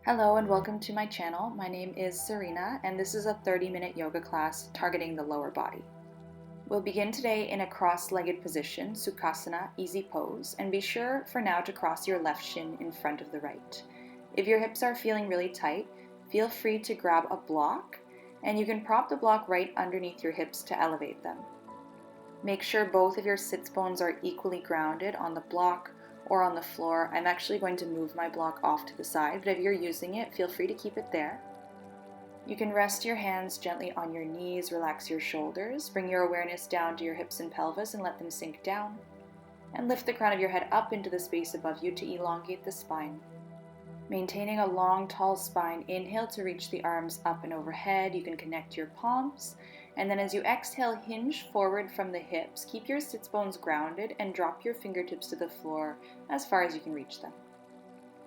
Hello and welcome to my channel. My name is Serena and this is a 30-minute yoga class targeting the lower body. We'll begin today in a cross-legged position, Sukhasana, easy pose, and be sure for now to cross your left shin in front of the right. If your hips are feeling really tight, feel free to grab a block and you can prop the block right underneath your hips to elevate them. Make sure both of your sits bones are equally grounded on the block or on the floor. I'm actually going to move my block off to the side, but if you're using it, feel free to keep it there. You can rest your hands gently on your knees, relax your shoulders, bring your awareness down to your hips and pelvis and let them sink down. And lift the crown of your head up into the space above you to elongate the spine. Maintaining a long, tall spine, inhale to reach the arms up and overhead. You can connect your palms. And then as you exhale, hinge forward from the hips. Keep your sits bones grounded and drop your fingertips to the floor as far as you can reach them.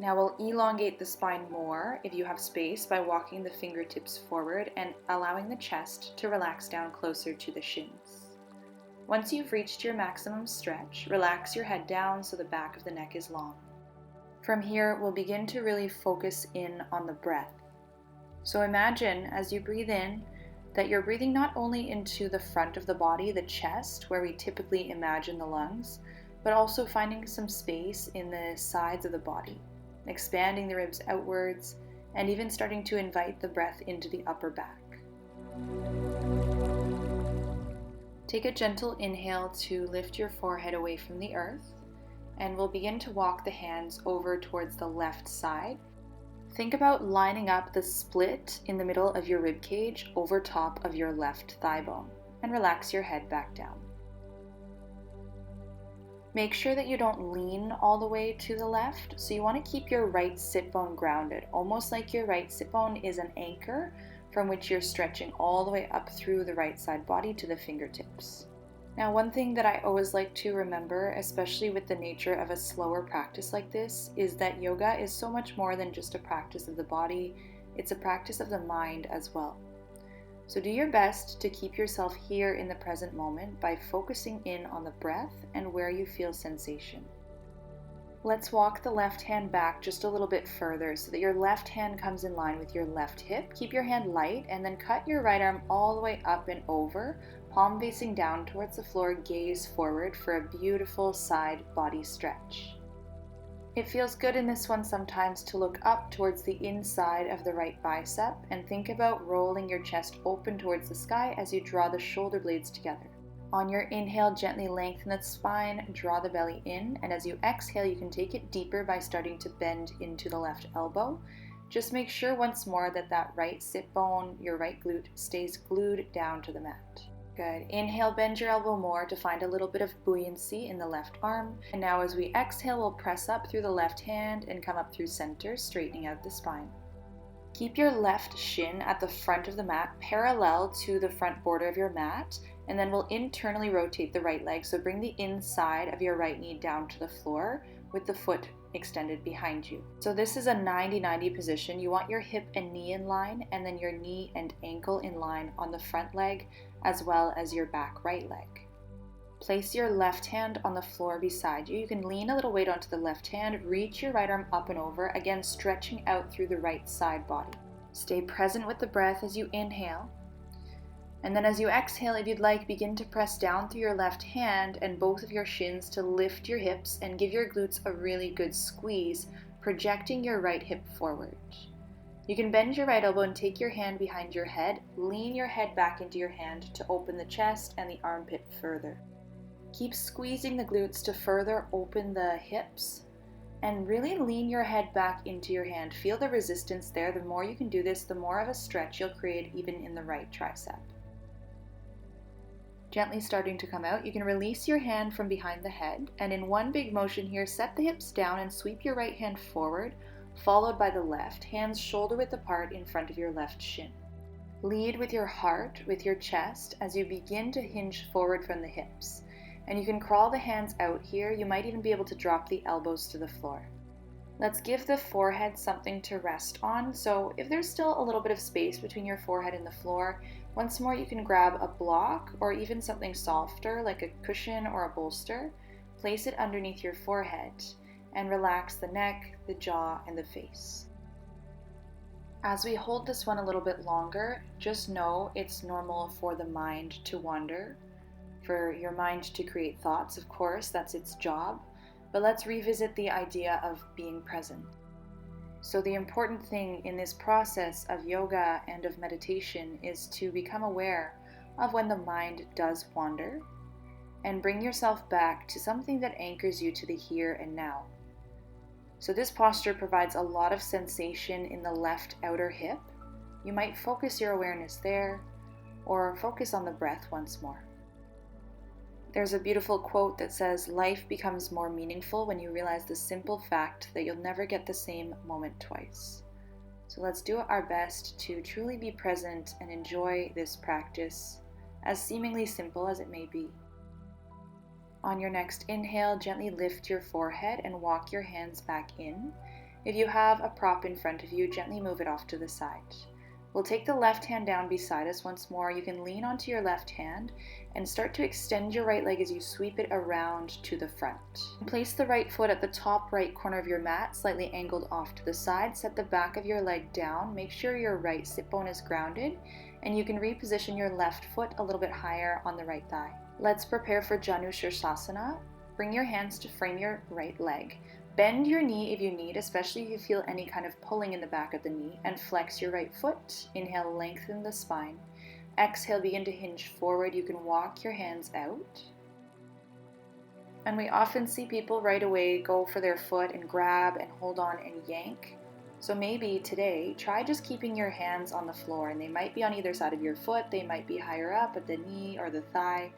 Now we'll elongate the spine more if you have space by walking the fingertips forward and allowing the chest to relax down closer to the shins. Once you've reached your maximum stretch, relax your head down so the back of the neck is long. From here, we'll begin to really focus in on the breath. So imagine as you breathe in that you're breathing not only into the front of the body, the chest, where we typically imagine the lungs, but also finding some space in the sides of the body, expanding the ribs outwards, and even starting to invite the breath into the upper back. Take a gentle inhale to lift your forehead away from the earth, and we'll begin to walk the hands over towards the left side. Think about lining up the split in the middle of your rib cage over top of your left thigh bone, and relax your head back down. Make sure that you don't lean all the way to the left, so you want to keep your right sit bone grounded, almost like your right sit bone is an anchor from which you're stretching all the way up through the right side body to the fingertips. Now, one thing that I always like to remember, especially with the nature of a slower practice like this, is that yoga is so much more than just a practice of the body. It's a practice of the mind as well. So do your best to keep yourself here in the present moment by focusing in on the breath and where you feel sensation. Let's walk the left hand back just a little bit further so that your left hand comes in line with your left hip. Keep your hand light and then cut your right arm all the way up and over, palm facing down towards the floor, gaze forward for a beautiful side body stretch. It feels good in this one sometimes to look up towards the inside of the right bicep and think about rolling your chest open towards the sky as you draw the shoulder blades together. On your inhale, gently lengthen the spine, draw the belly in, and as you exhale, you can take it deeper by starting to bend into the left elbow. Just make sure once more that that right sit bone, your right glute, stays glued down to the mat. Good. Inhale, bend your elbow more to find a little bit of buoyancy in the left arm. And now as we exhale, we'll press up through the left hand and come up through center, straightening out the spine. Keep your left shin at the front of the mat, parallel to the front border of your mat, and then we'll internally rotate the right leg. So bring the inside of your right knee down to the floor with the foot extended behind you. So this is a 90-90 position. You want your hip and knee in line, and then your knee and ankle in line on the front leg, as well as your back right leg. Place your left hand on the floor beside you. You can lean a little weight onto the left hand, reach your right arm up and over, again stretching out through the right side body. Stay present with the breath as you inhale. And then as you exhale, if you'd like, begin to press down through your left hand and both of your shins to lift your hips and give your glutes a really good squeeze, projecting your right hip forward. You can bend your right elbow and take your hand behind your head, lean your head back into your hand to open the chest and the armpit further. Keep squeezing the glutes to further open the hips and really lean your head back into your hand. Feel the resistance there. The more you can do this, the more of a stretch you'll create even in the right tricep. Gently starting to come out, you can release your hand from behind the head, and in one big motion here, set the hips down and sweep your right hand forward, followed by the left, hands shoulder width apart in front of your left shin. Lead with your heart, with your chest, as you begin to hinge forward from the hips. And you can crawl the hands out here. You might even be able to drop the elbows to the floor. Let's give the forehead something to rest on. So if there's still a little bit of space between your forehead and the floor, once more you can grab a block or even something softer like a cushion or a bolster. Place it underneath your forehead and relax the neck, the jaw, and the face. As we hold this one a little bit longer, just know it's normal for the mind to wander, for your mind to create thoughts, of course, that's its job. But let's revisit the idea of being present. So the important thing in this process of yoga and of meditation is to become aware of when the mind does wander and bring yourself back to something that anchors you to the here and now. So this posture provides a lot of sensation in the left outer hip. You might focus your awareness there or focus on the breath once more. There's a beautiful quote that says, "Life becomes more meaningful when you realize the simple fact that you'll never get the same moment twice." So let's do our best to truly be present and enjoy this practice, as seemingly simple as it may be. On your next inhale, gently lift your forehead and walk your hands back in. If you have a prop in front of you, gently move it off to the side. We'll take the left hand down beside us once more. You can lean onto your left hand and start to extend your right leg as you sweep it around to the front. Place the right foot at the top right corner of your mat, slightly angled off to the side. Set the back of your leg down. Make sure your right sit bone is grounded, and you can reposition your left foot a little bit higher on the right thigh. Let's prepare for Janu Sirsasana. Bring your hands to frame your right leg. Bend your knee if you need, especially if you feel any kind of pulling in the back of the knee, and flex your right foot. Inhale, lengthen the spine. Exhale, begin to hinge forward. You can walk your hands out. And we often see people right away go for their foot and grab and hold on and yank. So maybe today, try just keeping your hands on the floor, and they might be on either side of your foot. They might be higher up at the knee or the thigh.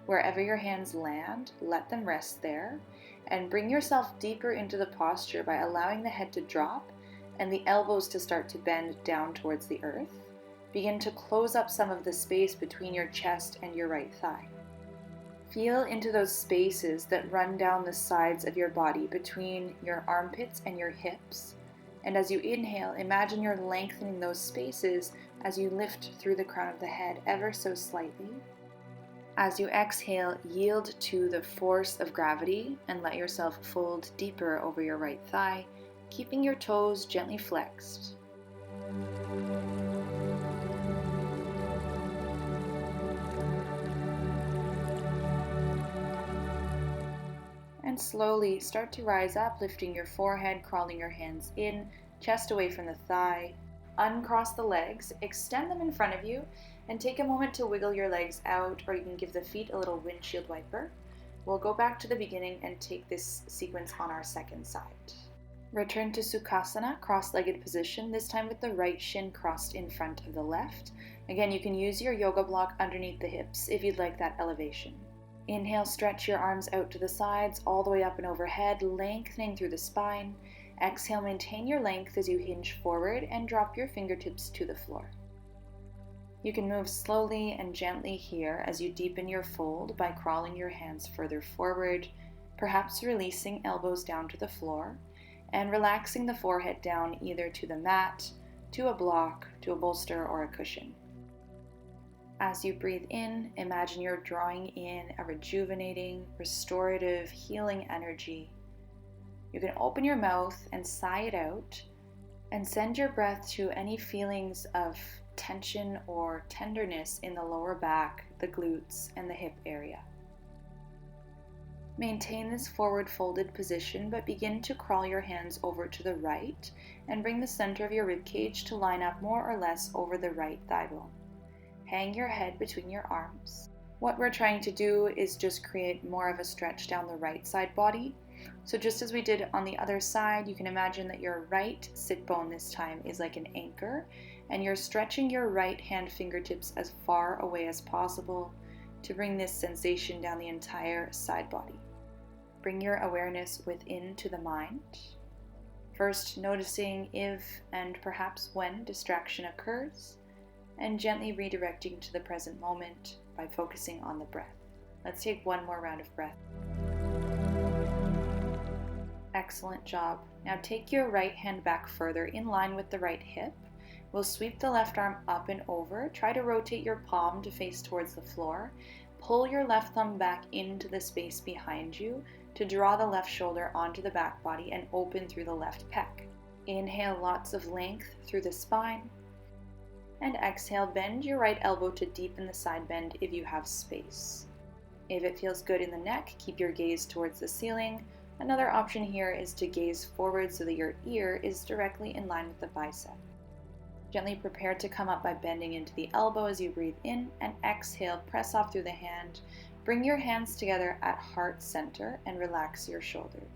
Wherever your hands land, let them rest there, and bring yourself deeper into the posture by allowing the head to drop and the elbows to start to bend down towards the earth. Begin to close up some of the space between your chest and your right thigh. Feel into those spaces that run down the sides of your body between your armpits and your hips. And as you inhale, imagine you're lengthening those spaces as you lift through the crown of the head ever so slightly. As you exhale, yield to the force of gravity and let yourself fold deeper over your right thigh, keeping your toes gently flexed. And slowly start to rise up, lifting your forehead, crawling your hands in, chest away from the thigh. Uncross the legs, extend them in front of you, and take a moment to wiggle your legs out, or you can give the feet a little windshield wiper. We'll go back to the beginning and take this sequence on our second side. Return to Sukhasana, cross-legged position, this time with the right shin crossed in front of the left. Again, you can use your yoga block underneath the hips if you'd like that elevation. Inhale, stretch your arms out to the sides, all the way up and overhead, lengthening through the spine. Exhale, maintain your length as you hinge forward and drop your fingertips to the floor. You can move slowly and gently here as you deepen your fold by crawling your hands further forward, perhaps releasing elbows down to the floor, and relaxing the forehead down either to the mat, to a block, to a bolster, or a cushion. As you breathe in, imagine you're drawing in a rejuvenating, restorative, healing energy. You can open your mouth and sigh it out, and send your breath to any feelings of tension or tenderness in the lower back, the glutes, and the hip area. Maintain this forward folded position, but begin to crawl your hands over to the right and bring the center of your ribcage to line up more or less over the right thigh bone. Hang your head between your arms. What we're trying to do is just create more of a stretch down the right side body. So just as we did on the other side, you can imagine that your right sit bone this time is like an anchor, and you're stretching your right hand fingertips as far away as possible to bring this sensation down the entire side body. Bring your awareness within to the mind. First, noticing if and perhaps when distraction occurs, and gently redirecting to the present moment by focusing on the breath. Let's take one more round of breath. Excellent job. Now take your right hand back further in line with the right hip. We'll sweep the left arm up and over. Try to rotate your palm to face towards the floor. Pull your left thumb back into the space behind you to draw the left shoulder onto the back body and open through the left pec. Inhale lots of length through the spine. And exhale, bend your right elbow to deepen the side bend if you have space. If it feels good in the neck, keep your gaze towards the ceiling. Another option here is to gaze forward so that your ear is directly in line with the bicep. Gently prepare to come up by bending into the elbow as you breathe in, and exhale, press off through the hand. Bring your hands together at heart center and relax your shoulders.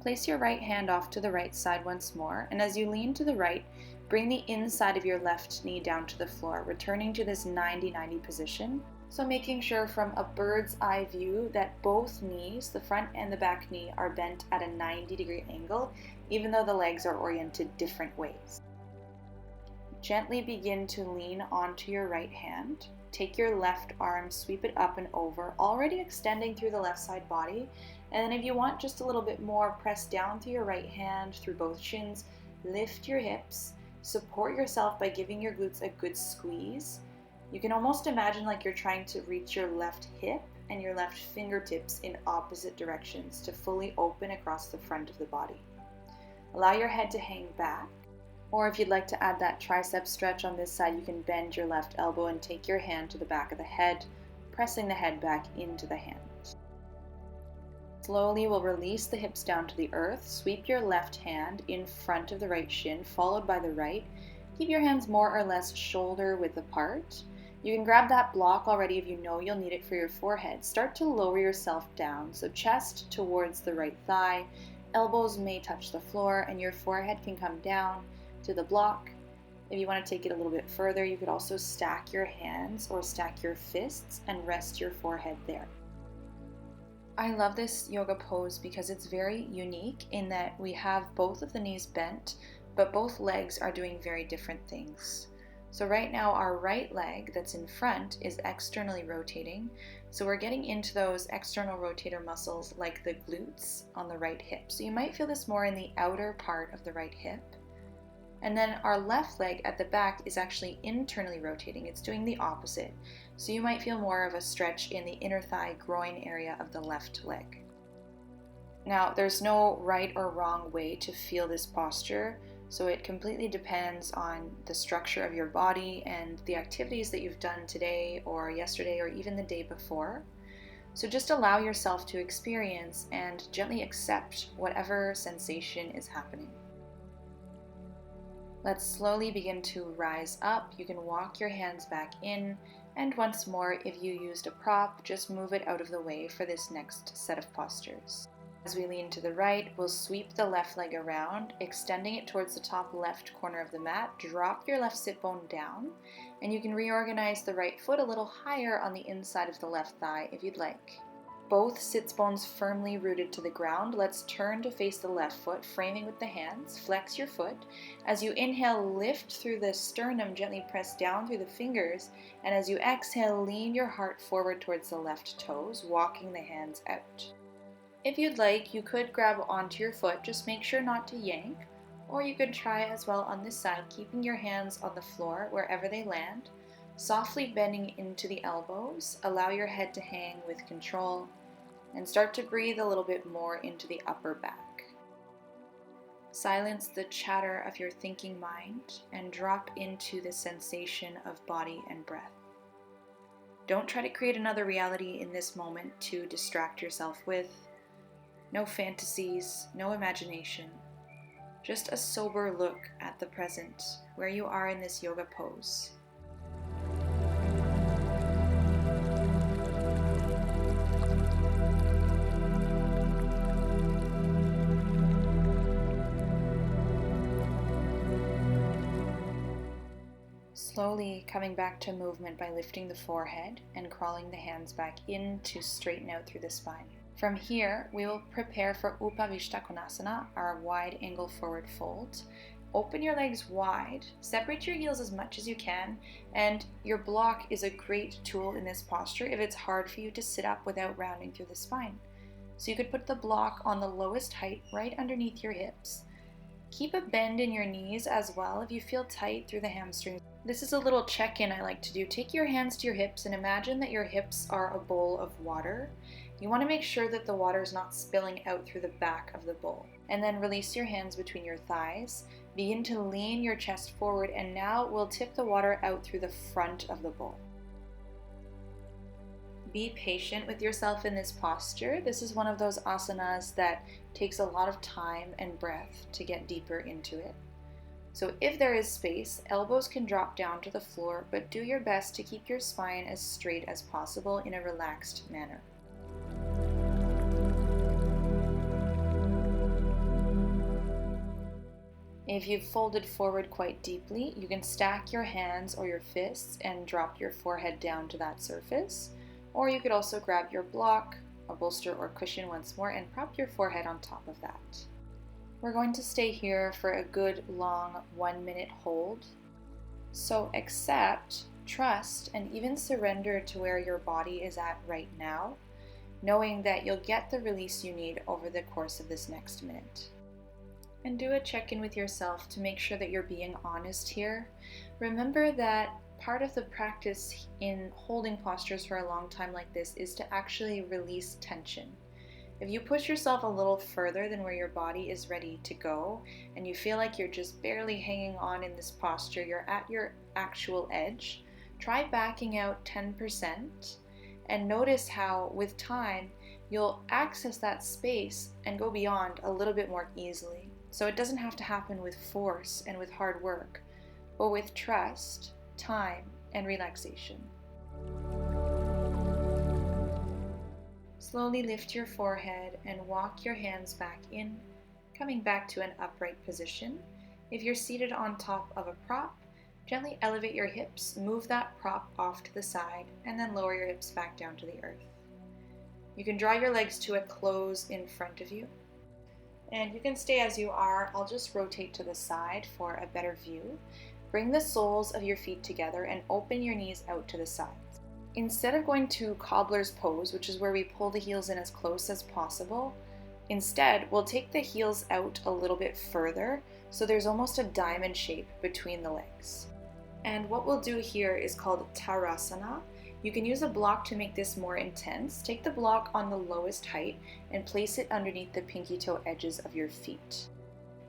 Place your right hand off to the right side once more, and as you lean to the right, bring the inside of your left knee down to the floor, returning to this 90-90 position. So making sure from a bird's eye view that both knees, the front and the back knee, are bent at a 90-degree angle, even though the legs are oriented different ways. Gently begin to lean onto your right hand. Take your left arm, sweep it up and over, already extending through the left side body. And then if you want just a little bit more, press down through your right hand, through both shins, lift your hips, support yourself by giving your glutes a good squeeze. You can almost imagine like you're trying to reach your left hip and your left fingertips in opposite directions to fully open across the front of the body. Allow your head to hang back. Or if you'd like to add that tricep stretch on this side, you can bend your left elbow and take your hand to the back of the head, pressing the head back into the hand. Slowly we'll release the hips down to the earth. Sweep your left hand in front of the right shin, followed by the right. Keep your hands more or less shoulder width apart. You can grab that block already if you know you'll need it for your forehead. Start to lower yourself down, so chest towards the right thigh, elbows may touch the floor, and your forehead can come down to the block. If you want to take it a little bit further, you could also stack your hands or stack your fists and rest your forehead there. I love this yoga pose because it's very unique in that we have both of the knees bent, but both legs are doing very different things. So right now our right leg that's in front is externally rotating. So we're getting into those external rotator muscles like the glutes on the right hip. So you might feel this more in the outer part of the right hip. And then our left leg at the back is actually internally rotating. It's doing the opposite. So you might feel more of a stretch in the inner thigh groin area of the left leg. Now, there's no right or wrong way to feel this posture. So it completely depends on the structure of your body and the activities that you've done today or yesterday or even the day before. So just allow yourself to experience and gently accept whatever sensation is happening. Let's slowly begin to rise up. You can walk your hands back in, and once more, if you used a prop, just move it out of the way for this next set of postures. As we lean to the right, we'll sweep the left leg around, extending it towards the top left corner of the mat. Drop your left sit bone down, and you can reorganize the right foot a little higher on the inside of the left thigh if you'd like. Both sits bones firmly rooted to the ground. Let's turn to face the left foot, framing with the hands. Flex your foot. As you inhale, lift through the sternum, gently press down through the fingers. And as you exhale, lean your heart forward towards the left toes, walking the hands out. If you'd like, you could grab onto your foot, just make sure not to yank. Or you could try as well on this side, keeping your hands on the floor wherever they land. Softly bending into the elbows, allow your head to hang with control, and start to breathe a little bit more into the upper back. Silence the chatter of your thinking mind and drop into the sensation of body and breath. Don't try to create another reality in this moment to distract yourself with. No fantasies, no imagination. Just a sober look at the present, where you are in this yoga pose. Slowly coming back to movement by lifting the forehead and crawling the hands back in to straighten out through the spine. From here, we will prepare for Upavishta Konasana, our wide angle forward fold. Open your legs wide, separate your heels as much as you can, and your block is a great tool in this posture if it's hard for you to sit up without rounding through the spine. So you could put the block on the lowest height right underneath your hips. Keep a bend in your knees as well if you feel tight through the hamstrings. This is a little check-in I like to do. Take your hands to your hips and imagine that your hips are a bowl of water You want to make sure that the water is not spilling out through the back of the bowl. And then release your hands between your thighs. Begin to lean your chest forward, and now we'll tip the water out through the front of the bowl. Be patient with yourself in this posture. This is one of those asanas that takes a lot of time and breath to get deeper into it. So if there is space, elbows can drop down to the floor, but do your best to keep your spine as straight as possible in a relaxed manner. If you've folded forward quite deeply, you can stack your hands or your fists and drop your forehead down to that surface. Or you could also grab your block, a bolster or cushion once more, and prop your forehead on top of that. We're going to stay here for a good long 1 minute hold. So accept, trust, and even surrender to where your body is at right now, knowing that you'll get the release you need over the course of this next minute. And do a check-in with yourself to make sure that you're being honest here. Remember that part of the practice in holding postures for a long time like this is to actually release tension. If you push yourself a little further than where your body is ready to go, and you feel like you're just barely hanging on in this posture, you're at your actual edge, try backing out 10% and notice how, with time, you'll access that space and go beyond a little bit more easily. So it doesn't have to happen with force and with hard work, but with trust, time, and relaxation. Slowly lift your forehead and walk your hands back in, coming back to an upright position. If you're seated on top of a prop, gently elevate your hips, move that prop off to the side, and then lower your hips back down to the earth. You can draw your legs to a close in front of you. And you can stay as you are. I'll just rotate to the side for a better view. Bring the soles of your feet together and open your knees out to the sides. Instead of going to cobbler's pose, which is where we pull the heels in as close as possible, instead we'll take the heels out a little bit further so there's almost a diamond shape between the legs. And what we'll do here is called Tarasana. You can use a block to make this more intense. Take the block on the lowest height and place it underneath the pinky toe edges of your feet.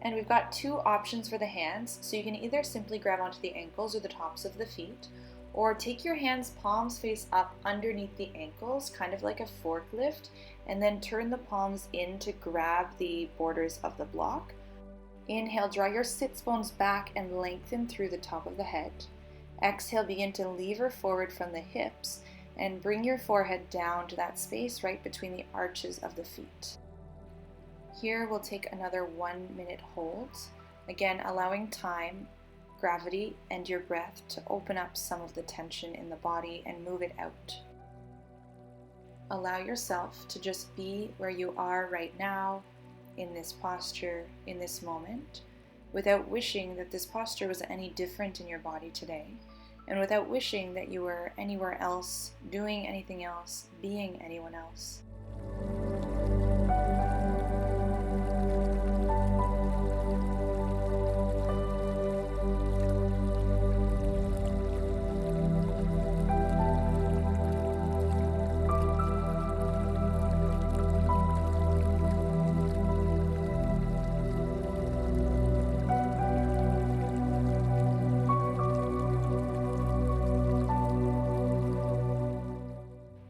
And we've got two options for the hands, so you can either simply grab onto the ankles or the tops of the feet, or take your hands palms face up underneath the ankles, kind of like a forklift, and then turn the palms in to grab the borders of the block. Inhale, draw your sits bones back and lengthen through the top of the head. Exhale, begin to lever forward from the hips and bring your forehead down to that space right between the arches of the feet. Here we'll take another 1 minute hold, again allowing time, gravity, and your breath to open up some of the tension in the body and move it out. Allow yourself to just be where you are right now, in this posture, in this moment, without wishing that this posture was any different in your body today, and without wishing that you were anywhere else, doing anything else, being anyone else.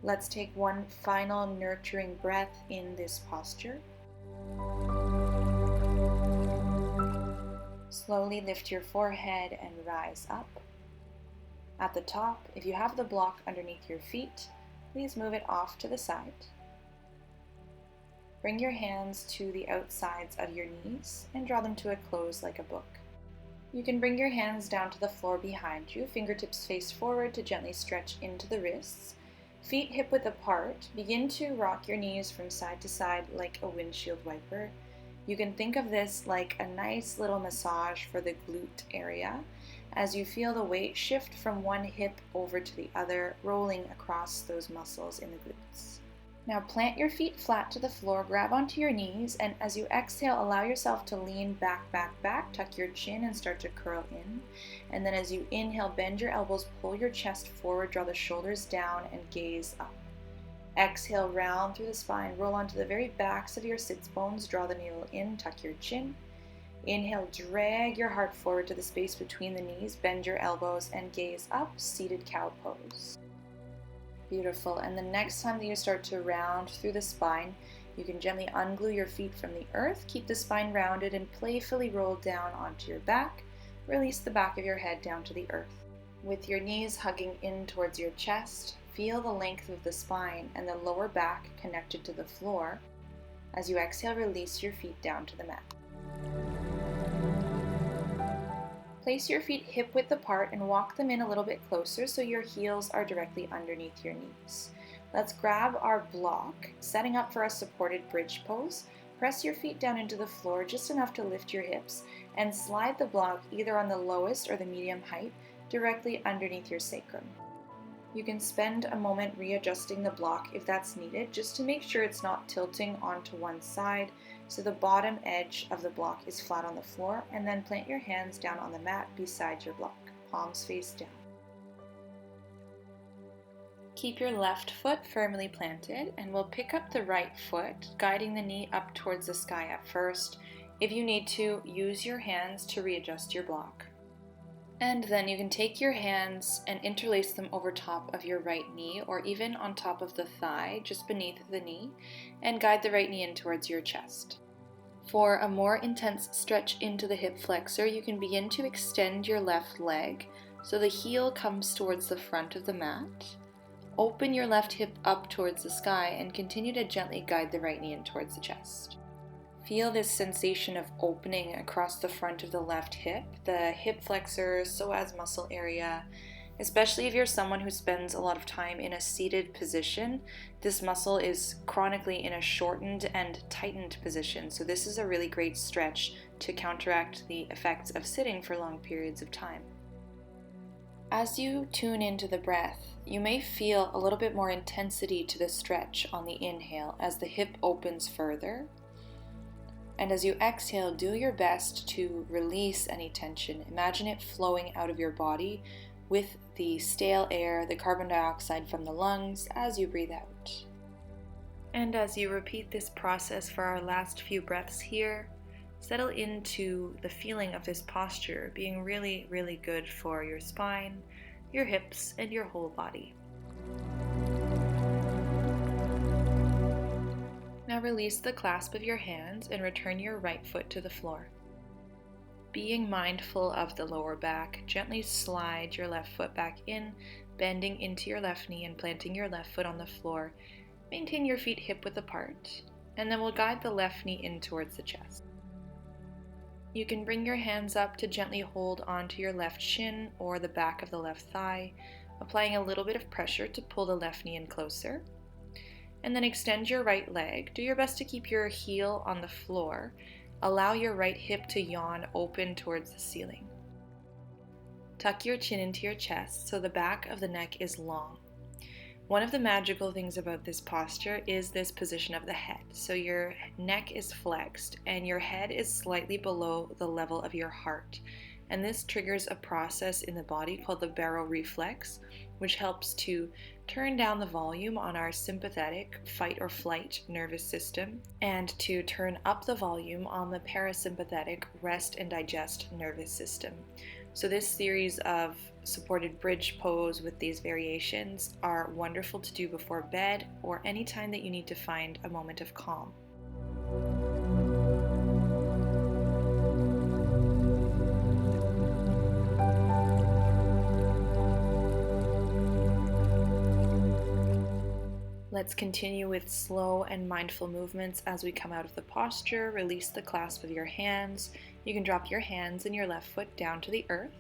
Let's take one final nurturing breath in this posture. Slowly lift your forehead and rise up. At the top, if you have the block underneath your feet, please move it off to the side. Bring your hands to the outsides of your knees and draw them to a close like a book. You can bring your hands down to the floor behind you, fingertips face forward to gently stretch into the wrists. Feet hip-width apart, begin to rock your knees from side to side like a windshield wiper. You can think of this like a nice little massage for the glute area as you feel the weight shift from one hip over to the other, rolling across those muscles in the glutes. Now plant your feet flat to the floor, grab onto your knees, and as you exhale, allow yourself to lean back, tuck your chin and start to curl in. And then as you inhale, bend your elbows, pull your chest forward, draw the shoulders down, and gaze up. Exhale, round through the spine, roll onto the very backs of your sits bones, draw the navel in, tuck your chin. Inhale, drag your heart forward to the space between the knees, bend your elbows, and gaze up, seated cow pose. Beautiful. And the next time that you start to round through the spine, you can gently unglue your feet from the earth, keep the spine rounded, and playfully roll down onto your back. Release the back of your head down to the earth. With your knees hugging in towards your chest, feel the length of the spine and the lower back connected to the floor. As you exhale, release your feet down to the mat. Place your feet hip-width apart and walk them in a little bit closer so your heels are directly underneath your knees. Let's grab our block, setting up for a supported bridge pose. Press your feet down into the floor just enough to lift your hips and slide the block either on the lowest or the medium height directly underneath your sacrum. You can spend a moment readjusting the block if that's needed, just to make sure it's not tilting onto one side, so the bottom edge of the block is flat on the floor, and then plant your hands down on the mat beside your block, palms face down. Keep your left foot firmly planted, and we'll pick up the right foot, guiding the knee up towards the sky at first. If you need to, use your hands to readjust your block. And then you can take your hands and interlace them over top of your right knee, or even on top of the thigh, just beneath the knee, and guide the right knee in towards your chest. For a more intense stretch into the hip flexor, you can begin to extend your left leg so the heel comes towards the front of the mat. Open your left hip up towards the sky and continue to gently guide the right knee in towards the chest. Feel this sensation of opening across the front of the left hip, the hip flexor, psoas muscle area. Especially if you're someone who spends a lot of time in a seated position, this muscle is chronically in a shortened and tightened position. So this is a really great stretch to counteract the effects of sitting for long periods of time. As you tune into the breath, you may feel a little bit more intensity to the stretch on the inhale as the hip opens further. And as you exhale, do your best to release any tension. Imagine it flowing out of your body with the stale air, the carbon dioxide from the lungs as you breathe out. And as you repeat this process for our last few breaths here, settle into the feeling of this posture being really, really good for your spine, your hips, and your whole body. Now release the clasp of your hands and return your right foot to the floor. Being mindful of the lower back, gently slide your left foot back in, bending into your left knee and planting your left foot on the floor. Maintain your feet hip-width apart, and then we'll guide the left knee in towards the chest. You can bring your hands up to gently hold onto your left shin or the back of the left thigh, applying a little bit of pressure to pull the left knee in closer. And then extend your right leg. Do your best to keep your heel on the floor. Allow your right hip to yawn open towards the ceiling. Tuck your chin into your chest so the back of the neck is long. One of the magical things about this posture is this position of the head. So your neck is flexed and your head is slightly below the level of your heart. And this triggers a process in the body called the baroreflex, which helps to turn down the volume on our sympathetic fight or flight nervous system and to turn up the volume on the parasympathetic rest and digest nervous system. So this series of supported bridge pose with these variations are wonderful to do before bed or any time that you need to find a moment of calm. Let's continue with slow and mindful movements as we come out of the posture. Release the clasp of your hands. You can drop your hands and your left foot down to the earth.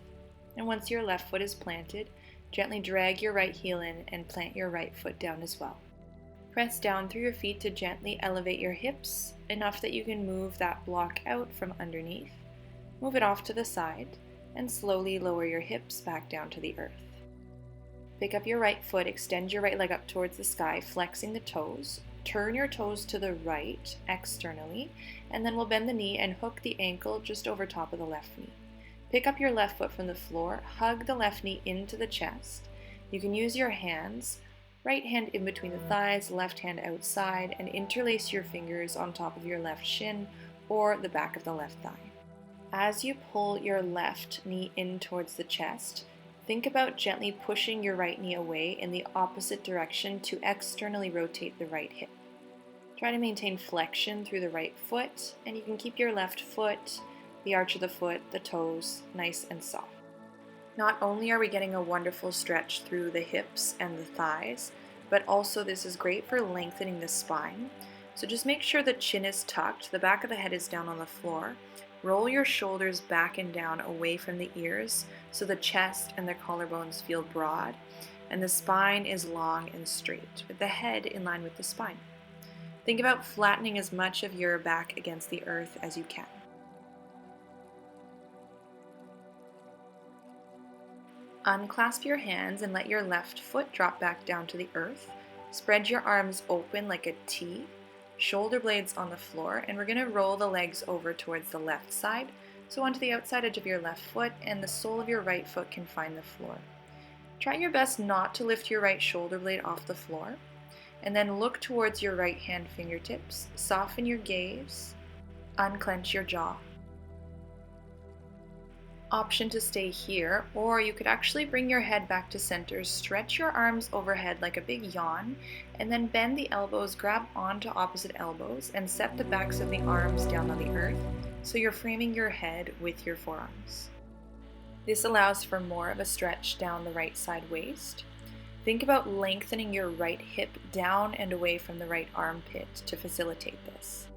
And once your left foot is planted, gently drag your right heel in and plant your right foot down as well. Press down through your feet to gently elevate your hips, enough that you can move that block out from underneath. Move it off to the side, and slowly lower your hips back down to the earth. Pick up your right foot, extend your right leg up towards the sky, flexing the toes. Turn your toes to the right externally, and then we'll bend the knee and hook the ankle just over top of the left knee. Pick up your left foot from the floor, hug the left knee into the chest. You can use your hands Right hand in between the thighs, left hand outside, and interlace your fingers on top of your left shin or the back of the left thigh. As you pull your left knee in towards the chest, think about gently pushing your right knee away in the opposite direction to externally rotate the right hip. Try to maintain flexion through the right foot, and you can keep your left foot, the arch of the foot, the toes, nice and soft. Not only are we getting a wonderful stretch through the hips and the thighs, but also this is great for lengthening the spine. So just make sure the chin is tucked, the back of the head is down on the floor. Roll your shoulders back and down away from the ears so the chest and the collarbones feel broad, and the spine is long and straight, with the head in line with the spine. Think about flattening as much of your back against the earth as you can. Unclasp your hands and let your left foot drop back down to the earth. Spread your arms open like a T, shoulder blades on the floor, and we're going to roll the legs over towards the left side, so onto the outside edge of your left foot, and the sole of your right foot can find the floor. Try your best not to lift your right shoulder blade off the floor, and then look towards your right hand fingertips. Soften your gaze, unclench your jaw. Option to stay here, or you could actually bring your head back to center, stretch your arms overhead like a big yawn, and then bend the elbows, grab onto opposite elbows, and set the backs of the arms down on the earth, so you're framing your head with your forearms. This allows for more of a stretch down the right side waist. Think about lengthening your right hip down and away from the right armpit to facilitate this.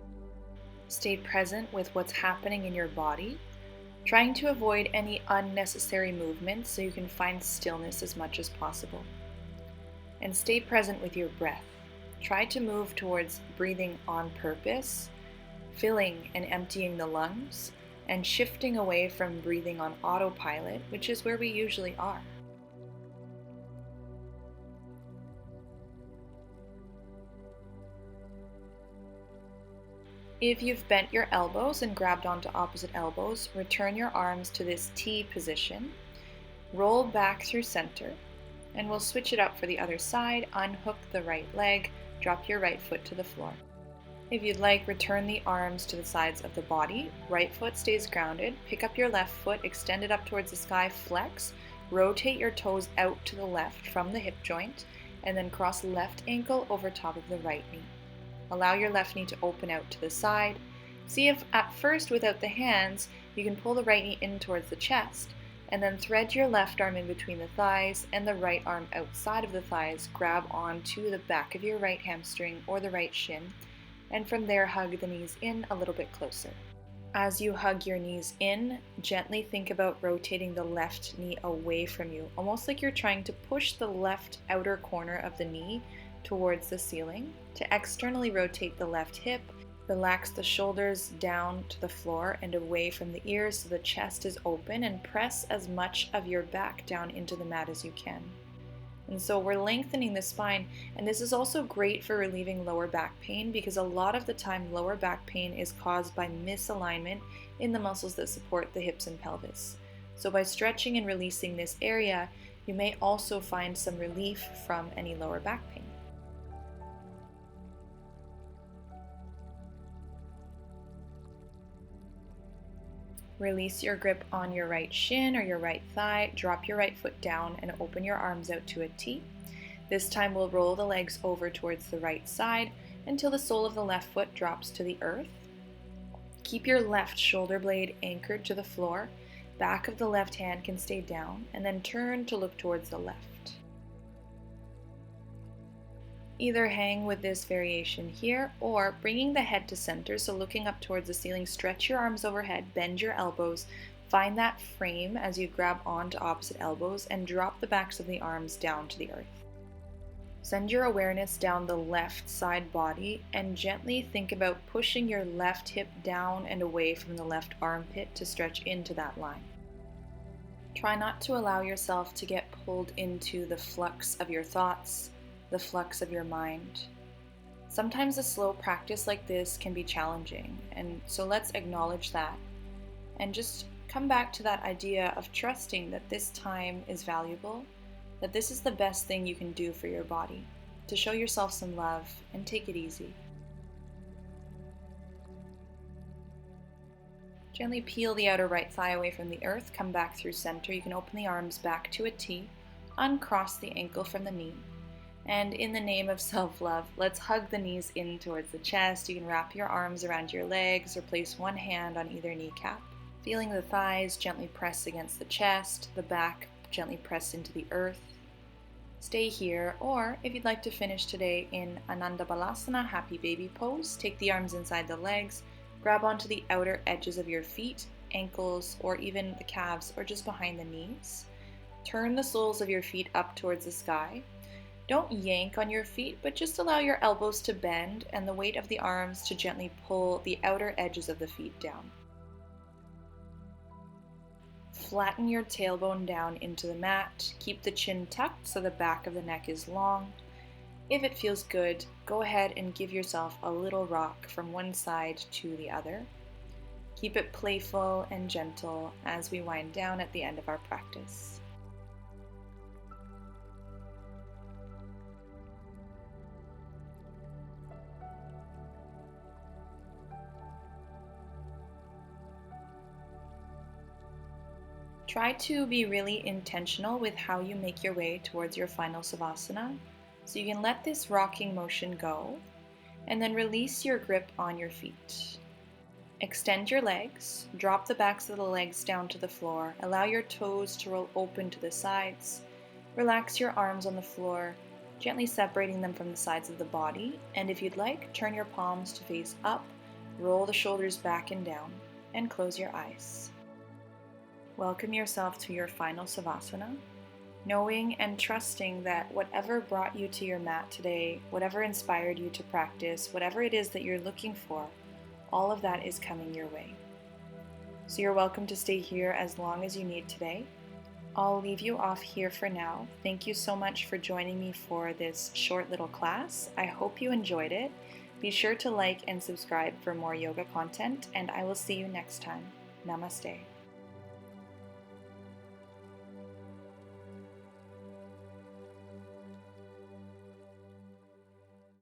Stay present with what's happening in your body, trying to avoid any unnecessary movement so you can find stillness as much as possible. And stay present with your breath. Try to move towards breathing on purpose, filling and emptying the lungs, and shifting away from breathing on autopilot, which is where we usually are. If you've bent your elbows and grabbed onto opposite elbows, return your arms to this T position, roll back through center, and we'll switch it up for the other side. Unhook the right leg, drop your right foot to the floor. If you'd like, return the arms to the sides of the body. Right foot stays grounded, pick up your left foot, extend it up towards the sky, flex, rotate your toes out to the left from the hip joint, and then cross left ankle over top of the right knee. Allow your left knee to open out to the side. See if at first without the hands, you can pull the right knee in towards the chest, and then thread your left arm in between the thighs and the right arm outside of the thighs. Grab onto the back of your right hamstring or the right shin, and from there hug the knees in a little bit closer. As you hug your knees in, gently think about rotating the left knee away from you, almost like you're trying to push the left outer corner of the knee towards the ceiling. To externally rotate the left hip, relax the shoulders down to the floor and away from the ears so the chest is open, and press as much of your back down into the mat as you can. And so we're lengthening the spine, and this is also great for relieving lower back pain, because a lot of the time lower back pain is caused by misalignment in the muscles that support the hips and pelvis. So by stretching and releasing this area, you may also find some relief from any lower back pain. Release your grip on your right shin or your right thigh, drop your right foot down and open your arms out to a T. This time we'll roll the legs over towards the right side until the sole of the left foot drops to the earth. Keep your left shoulder blade anchored to the floor, back of the left hand can stay down, and then turn to look towards the left. Either hang with this variation here, or bringing the head to center, so looking up towards the ceiling, stretch your arms overhead, bend your elbows, find that frame as you grab onto opposite elbows, and drop the backs of the arms down to the earth. Send your awareness down the left side body, and gently think about pushing your left hip down and away from the left armpit to stretch into that line. Try not to allow yourself to get pulled into the flux of your thoughts, the flux of your mind. Sometimes a slow practice like this can be challenging, and so let's acknowledge that and just come back to that idea of trusting that this time is valuable, that this is the best thing you can do for your body. to show yourself some love and take it easy. Gently peel the outer right thigh away from the earth, come back through center. You can open the arms back to a T, uncross the ankle from the knee. And in the name of self-love, let's hug the knees in towards the chest. You can wrap your arms around your legs or place one hand on either kneecap. Feeling the thighs gently press against the chest, the back gently press into the earth. Stay here, or if you'd like to finish today in Ananda Balasana, happy baby pose, take the arms inside the legs, grab onto the outer edges of your feet, ankles, or even the calves, or just behind the knees. Turn the soles of your feet up towards the sky. Don't yank on your feet, but just allow your elbows to bend and the weight of the arms to gently pull the outer edges of the feet down. Flatten your tailbone down into the mat. Keep the chin tucked so the back of the neck is long. If it feels good, go ahead and give yourself a little rock from one side to the other. Keep it playful and gentle as we wind down at the end of our practice. Try to be really intentional with how you make your way towards your final Savasana. So you can let this rocking motion go and then release your grip on your feet. Extend your legs, drop the backs of the legs down to the floor, allow your toes to roll open to the sides, relax your arms on the floor, gently separating them from the sides of the body, and if you'd like, turn your palms to face up, roll the shoulders back and down, and close your eyes. Welcome yourself to your final Savasana, knowing and trusting that whatever brought you to your mat today, whatever inspired you to practice, whatever it is that you're looking for, all of that is coming your way. So you're welcome to stay here as long as you need today. I'll leave you off here for now. Thank you so much for joining me for this short little class. I hope you enjoyed it. Be sure to like and subscribe for more yoga content, and I will see you next time. Namaste.